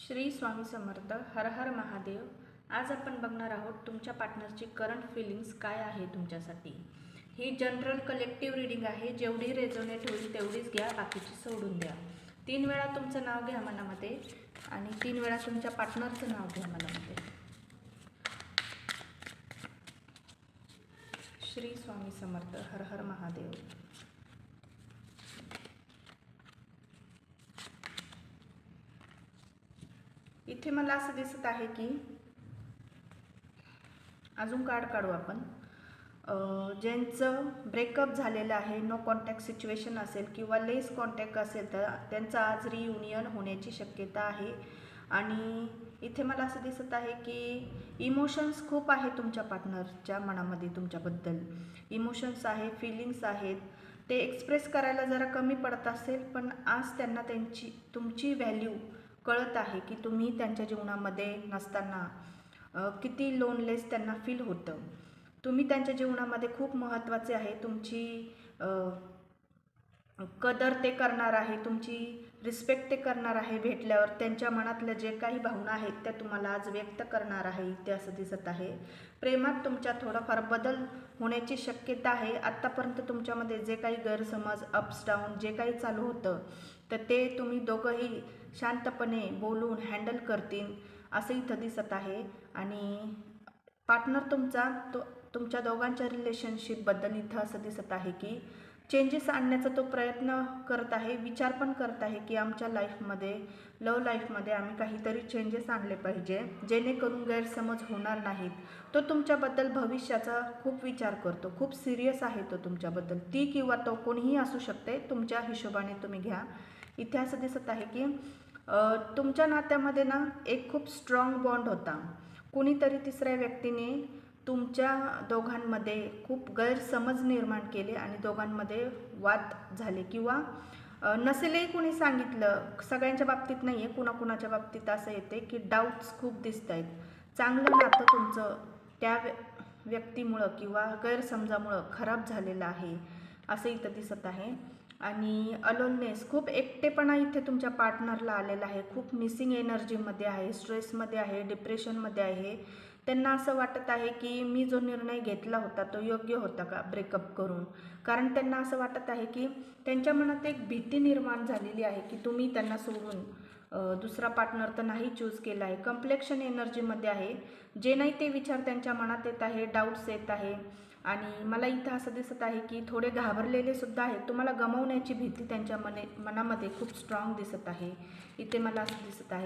श्री स्वामी समर्थ. हर हर महादेव. आज आपण बघणार आहोत तुमच्या पार्टनरची करंट फिलिंग्स काय आहे तुमच्यासाठी. ही जनरल कलेक्टिव्ह रीडिंग आहे. जेवढी रेझोनेट होईल तेवढीच घ्या, बाकीची सोडून द्या. 3 वेळा तुमचं नाव घ्या मनामध्ये आणि 3 वेळा तुमच्या पार्टनरचं नाव घ्या मनामध्ये. श्री स्वामी समर्थ. हर हर महादेव. इथे मला असं दिसत आहे की अजून कार्ड काढू आपण. ज्यांचं ब्रेकअप झालेलं आहे, नो कॉन्टॅक्ट सिच्युएशन असेल किंवा लेस कॉन्टॅक्ट असेल तर त्यांचं आज रियुनियन होण्याची शक्यता आहे. आणि इथे मला असं दिसत आहे की इमोशन्स खूप आहे तुमच्या पार्टनरच्या मनामध्ये. तुमच्याबद्दल इमोशन्स आहे, फिलिंग्स आहेत. ते एक्सप्रेस करायला जरा कमी पडत असेल, पण आज त्यांना तुमची व्हॅल्यू कळत आहे की तुम्ही त्यांच्या जीवनामध्ये नसताना किती लोनलेस त्यांना फील होतं. तुम्ही त्यांच्या जीवनामध्ये खूप महत्त्वाचे आहे. तुमची कदर ते करणार आहे, तुमची रिस्पेक्ट ते करणार आहे. भेटल्यावर त्यांच्या मनातल्या जे काही भावना आहेत त्या तुम्हाला आज व्यक्त करणार आहे. इथे असं दिसत आहे. प्रेमात तुमच्या थोडाफार बदल होण्याची शक्यता आहे. आत्तापर्यंत तुमच्यामध्ये जे काही गैरसमज, अप्स डाऊन जे काही चालू होतं तर ते तुम्ही दोघंही शांतपणे बोलून हँडल करतील असं इथं दिसत आहे. आणि पार्टनर तुमच्या दोघांच्या रिलेशनशिपबद्दल इथं असं दिसत आहे की चेंजेस आणण्याचा तो प्रयत्न करत आहे. विचार पण करत आहे की आमच्या लाईफमध्ये, लव्ह लाईफमध्ये आम्ही काहीतरी चेंजेस आणले पाहिजे जेणेकरून गैरसमज होणार नाहीत. तो तुमच्याबद्दल भविष्याचा खूप विचार करतो. खूप सिरियस आहे तो तुमच्याबद्दल. ती किंवा तो कोणीही असू शकते, तुमच्या हिशोबाने तुम्ही घ्या. इथे असं दिसत आहे की तुमच्या नात्यामध्ये ना एक खूप स्ट्रॉंग बॉन्ड होता. कुणीतरी तिसऱ्या व्यक्तीने तुमच्या दोघांमध्ये खूप गैरसमज निर्माण केले आणि दोघांमध्ये वाद झाले किंवा नसेलही कुणी सांगितलं. सगळ्यांच्या बाबतीत नाही आहे, कुणाकुणाच्या बाबतीत असं येते की डाऊट्स खूप दिसत आहेत. चांगलं नातं तुमचं त्या व्यक्तीमुळं किंवा गैरसमजामुळं खराब झालेलं आहे असं इथं दिसत आहे. आणि अलोननेस, खूप एकटेपणा इथे तुमच्या पार्टनरला आलेला आहे. खूप मिसिंग एनर्जीमध्ये आहे, स्ट्रेसमध्ये आहे, डिप्रेशनमध्ये आहे. त्यांना असं वाटत आहे की मी जो निर्णय घेतला होता तो योग्य होता का ब्रेकअप करून. कारण त्यांना असं वाटत आहे की त्यांच्या मनात एक भीती निर्माण झालेली आहे की तुम्ही त्यांना सोडून दुसरा पार्टनर तर नाही चूज केला आहे. कम्प्लेक्शन एनर्जीमध्ये आहे. जे नाही ते विचार त्यांच्या मनात येत आहे, डाऊट्स येत आहे. आणि मला इथं असं दिसत आहे की थोडे घाबरलेले सुद्धा आहेत. तुम्हाला गमावण्याची भीती त्यांच्या मनामध्ये खूप स्ट्रॉंग दिसत आहे. इथे मला असं दिसत आहे